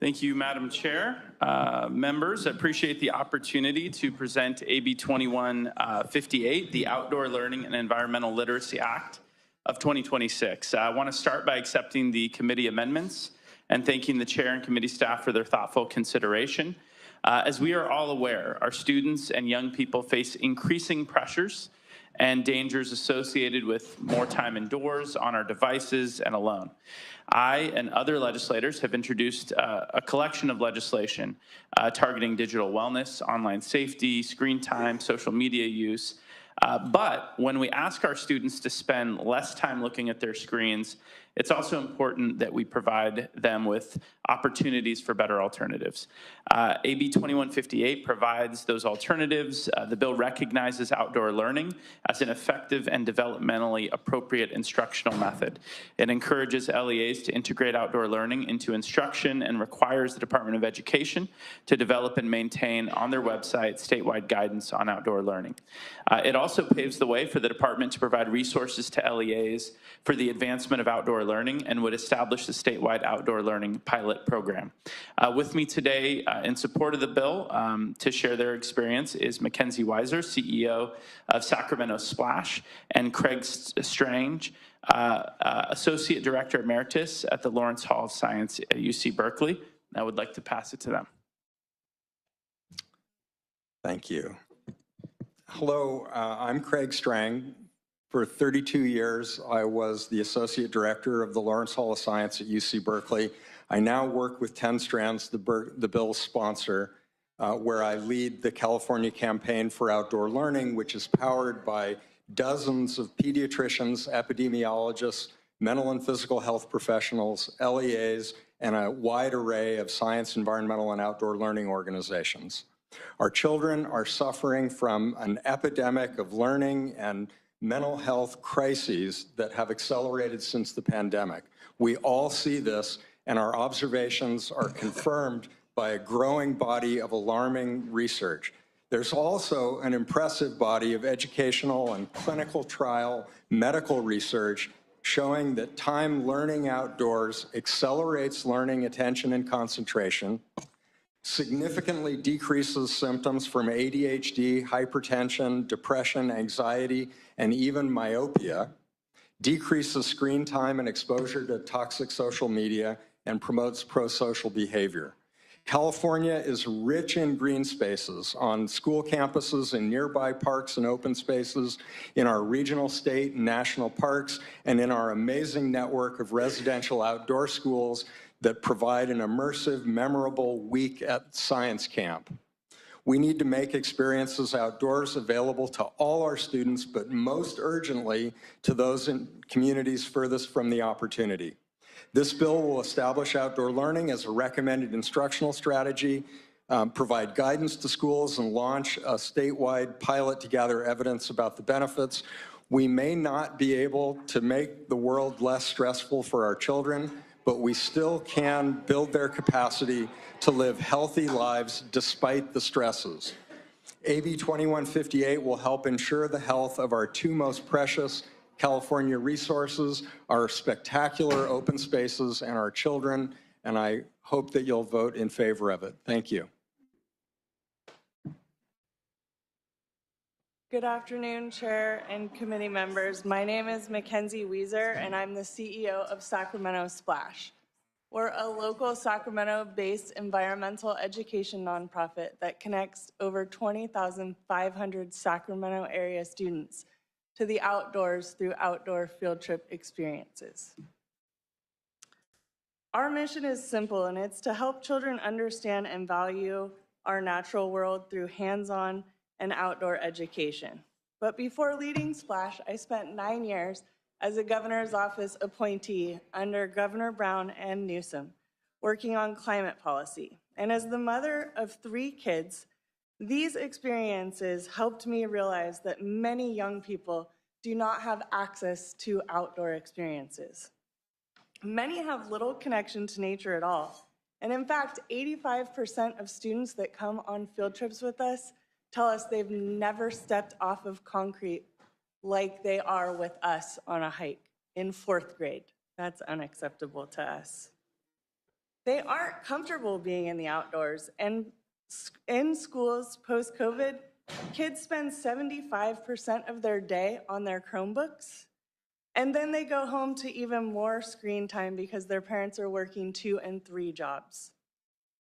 Thank you, Madam Chair. Members, I appreciate the opportunity to present AB 2158, the Outdoor Learning and Environmental Literacy Act of 2026. I want to start by accepting the committee amendments and thanking the chair and committee staff for their thoughtful consideration. As we are all aware, our students and young people face increasing pressures and dangers associated with more time indoors, on our devices, and alone. I and other legislators have introduced a collection of legislation targeting digital wellness, online safety, screen time, social media use. But when we ask our students to spend less time looking at their screens, it's also important that we provide them with opportunities for better alternatives. AB 2158 provides those alternatives. The bill recognizes outdoor learning as an effective and developmentally appropriate instructional method. It encourages LEAs to integrate outdoor learning into instruction and requires the Department of Education to develop and maintain on their website statewide guidance on outdoor learning. It also paves the way for the department to provide resources to LEAs for the advancement of outdoor learning and would establish the statewide outdoor learning pilot program. With me today in support of the bill to share their experience is Mackenzie Weiser, CEO of Sacramento Splash, and Craig Strange, Associate Director Emeritus at the Lawrence Hall of Science at UC Berkeley. I would like to pass it to them. Thank you. Hello, I'm Craig Strang. For 32 years, I was the Associate Director of the Lawrence Hall of Science at UC Berkeley. I now work with 10 Strands, the bill's sponsor, where I lead the California Campaign for Outdoor Learning, which is powered by dozens of pediatricians, epidemiologists, mental and physical health professionals, LEAs, and a wide array of science, environmental, and outdoor learning organizations. Our children are suffering from an epidemic of learning and mental health crises that have accelerated since the pandemic. We all see this, and our observations are confirmed by a growing body of alarming research. There's also an impressive body of educational and clinical trial medical research showing that time learning outdoors accelerates learning, attention, and concentration, significantly decreases symptoms from ADHD, hypertension, depression, anxiety, and even myopia, decreases screen time and exposure to toxic social media, and promotes pro-social behavior. California is rich in green spaces on school campuses, in nearby parks and open spaces, in our regional, state, and national parks, and in our amazing network of residential outdoor schools that provide an immersive, memorable week at science camp. We need to make experiences outdoors available to all our students, but most urgently to those in communities furthest from the opportunity. This bill will establish outdoor learning as a recommended instructional strategy, provide guidance to schools, and launch a statewide pilot to gather evidence about the benefits. We may not be able to make the world less stressful for our children, but we still can build their capacity to live healthy lives despite the stresses. AB 2158 will help ensure the health of our two most precious California resources, our spectacular open spaces, and our children, and I hope that you'll vote in favor of it. Thank you. Good afternoon, Chair and committee members. My name is Mackenzie Weiser, and I'm the CEO of Sacramento Splash. We're a local Sacramento-based environmental education nonprofit that connects over 20,500 Sacramento area students to the outdoors through outdoor field trip experiences. Our mission is simple, and it's to help children understand and value our natural world through hands-on and outdoor education. But before leading Splash, I spent 9 years as a governor's office appointee under Governor Brown and Newsom, working on climate policy. And as the mother of 3 kids, these experiences helped me realize that many young people do not have access to outdoor experiences. Many have little connection to nature at all. And in fact, 85% of students that come on field trips with us tell us they've never stepped off of concrete like they are with us on a hike in 4th grade. That's unacceptable to us. They aren't comfortable being in the outdoors. And in schools post-COVID, kids spend 75% of their day on their Chromebooks. And then they go home to even more screen time because their parents are working 2 and 3 jobs.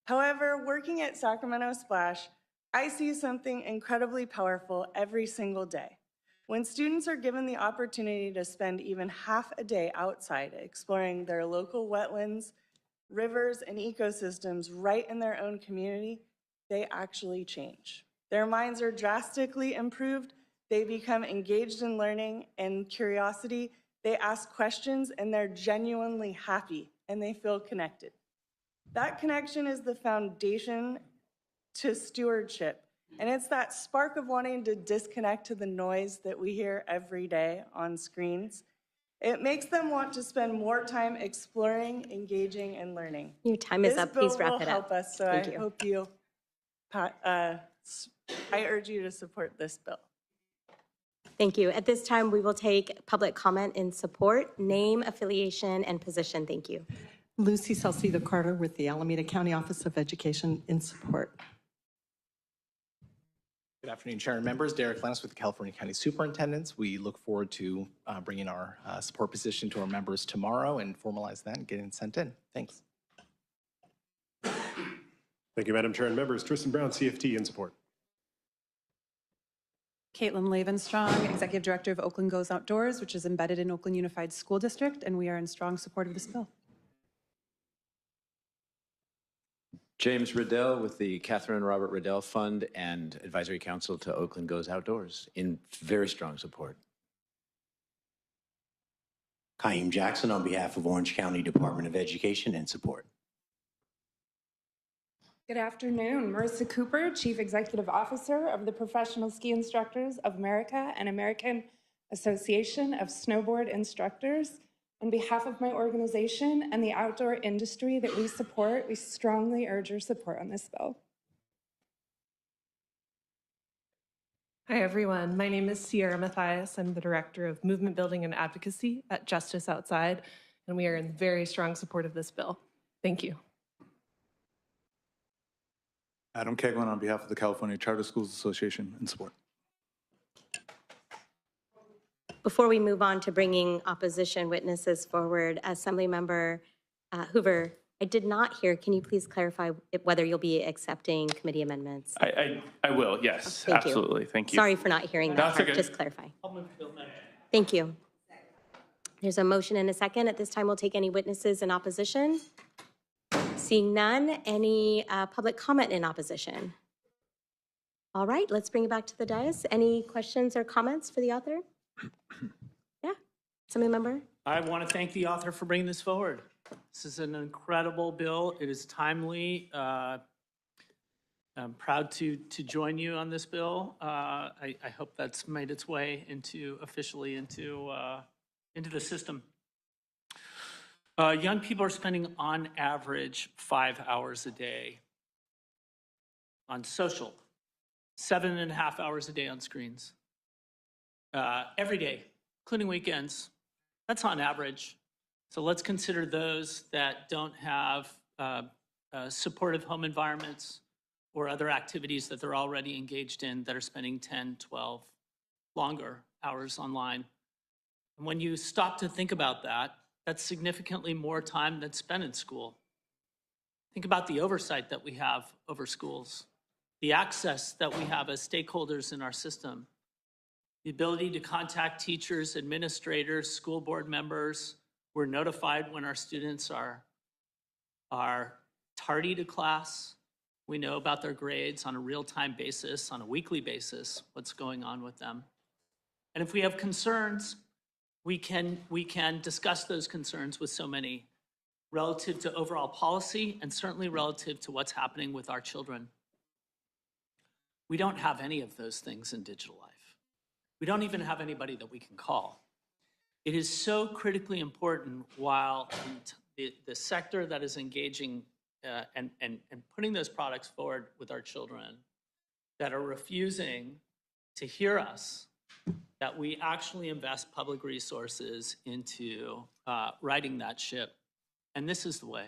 However, working at Sacramento Splash, I see something incredibly powerful every single day. When students are given the opportunity to spend even half a day outside exploring their local wetlands, rivers, and ecosystems right in their own community, they actually change. Their minds are drastically improved. They become engaged in learning and curiosity. They ask questions, and they're genuinely happy, and they feel connected. That connection is the foundation to stewardship, and it's that spark of wanting to disconnect to the noise that we hear every day on screens. It makes them want to spend more time exploring, engaging, and learning. Your time is up. Please wrap it up. This bill will help us, so Thank I you. hope you, I urge you to support this bill. Thank you. At this time, we will take public comment in support, name, affiliation, and position. Thank you. Lucy Salcido Carter with the Alameda County Office of Education in support. Good afternoon, Chair and members. Derek Lennis with the California County Superintendents. We look forward to bringing our support position to our members tomorrow and formalize that and getting it sent in. Thanks. Thank you, Madam Chair and members. Tristan Brown, CFT, in support. Caitlin Lavenstrong, Executive Director of Oakland Goes Outdoors, which is embedded in Oakland Unified School District, and we are in strong support of this bill. James Riddell with the Catherine Robert Riddell Fund and Advisory Council to Oakland Goes Outdoors, in very strong support. Kaim Jackson on behalf of Orange County Department of Education in support. Good afternoon. Marissa Cooper, Chief Executive Officer of the Professional Ski Instructors of America and American Association of Snowboard Instructors. On behalf of my organization and the outdoor industry that we support, we strongly urge your support on this bill. Hi, everyone. My name is Sierra Mathias. I'm the Director of Movement Building and Advocacy at Justice Outside, and we are in very strong support of this bill. Thank you. Adam Keglin on behalf of the California Charter Schools Association in support. Before we move on to bringing opposition witnesses forward, Assemblymember Hoover, I did not hear, can you please clarify whether you'll be accepting committee amendments? I will, yes, Thank you. absolutely. Thank you. Sorry for not hearing that part. okay. Just clarify. Thank you. There's a motion and a second. At this time, we'll take any witnesses in opposition. Seeing none, any public comment in opposition? All right, let's bring it back to the dais. Any questions or comments for the author? Yeah, Assemblymember? I want to thank the author for bringing this forward. This is an incredible bill. It is timely. I'm proud to join you on this bill. I hope that's made its way officially into the system. Young people are spending on average 5 hours a day on social, 7.5 hours a day on screens. Every day, including weekends. That's on average. So let's consider those that don't have supportive home environments or other activities that they're already engaged in that are spending 10, 12 longer hours online. And when you stop to think about that, that's significantly more time that's spent in school. Think about the oversight that we have over schools, the access that we have as stakeholders in our system, the ability to contact teachers, administrators, school board members. We're notified when our students are tardy to class. We know about their grades on a real-time basis, on a weekly basis, what's going on with them. And if we have concerns, we can discuss those concerns with so many relative to overall policy and certainly relative to what's happening with our children. We don't have any of those things in digital life. We don't even have anybody that we can call. It is so critically important while the sector that is engaging and putting those products forward with our children that are refusing to hear us, that we actually invest public resources into righting that ship. And this is the way.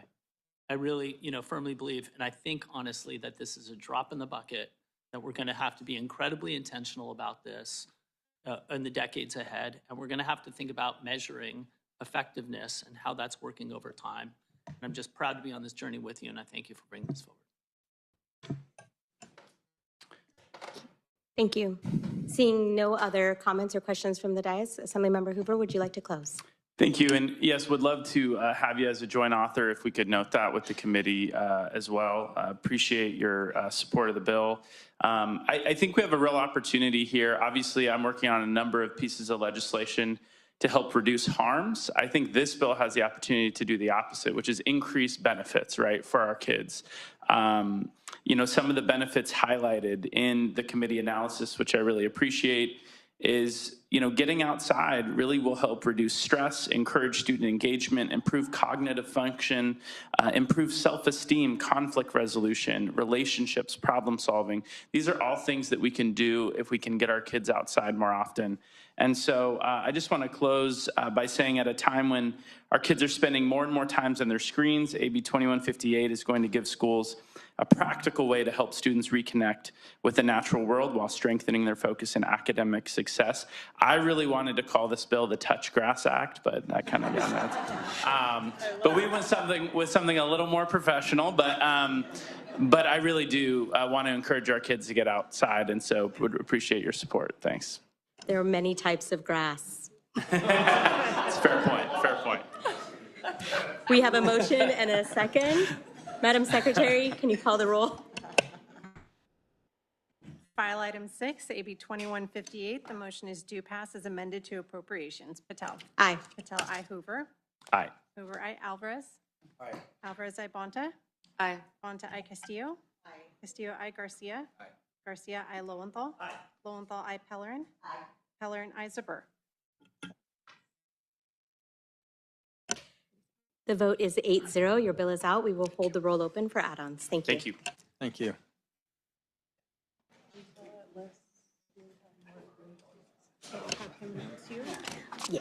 I really, firmly believe, and I think honestly that this is a drop in the bucket, that we're going to have to be incredibly intentional about this in the decades ahead. And we're going to have to think about measuring effectiveness and how that's working over time. And I'm just proud to be on this journey with you, and I thank you for bringing this forward. Thank you. Seeing no other comments or questions from the dais, Assemblymember Hoover, would you like to close? Thank you. And yes, would love to have you as a joint author, if we could note that with the committee as well. Appreciate your support of the bill. I think we have a real opportunity here. Obviously, I'm working on a number of pieces of legislation to help reduce harms. I think this bill has the opportunity to do the opposite, which is increase benefits, right, for our kids. Some of the benefits highlighted in the committee analysis, which I really appreciate, is, getting outside really will help reduce stress, encourage student engagement, improve cognitive function, improve self-esteem, conflict resolution, relationships, problem solving. These are all things that we can do if we can get our kids outside more often. And so I just want to close by saying, at a time when our kids are spending more and more times on their screens, AB 2158 is going to give schools a practical way to help students reconnect with the natural world while strengthening their focus in academic success. I really wanted to call this bill the Touch Grass Act, but that kind of got that. But we went with something a little more professional, but I really do want to encourage our kids to get outside, and so would appreciate your support. Thanks. There are many types of grass. It's a fair point. We have a motion and a second. Madam Secretary, can you call the roll? File item 6, AB 2158. The motion is due pass as amended to appropriations. Patel. Aye. Patel, I. Hoover. Aye. Hoover, I. Alvarez. Aye. Alvarez, I. Bonta. Aye. Bonta, I. Castillo. Aye. Castillo, I. Garcia. Aye. Garcia, I. Lowenthal. Aye. Lowenthal, I. Pellerin. Aye. Pellerin, I. Zuber. The vote is 8-0. Your bill is out. We will hold the roll open for add-ons. Thank you. Thank you. Thank you. Yeah.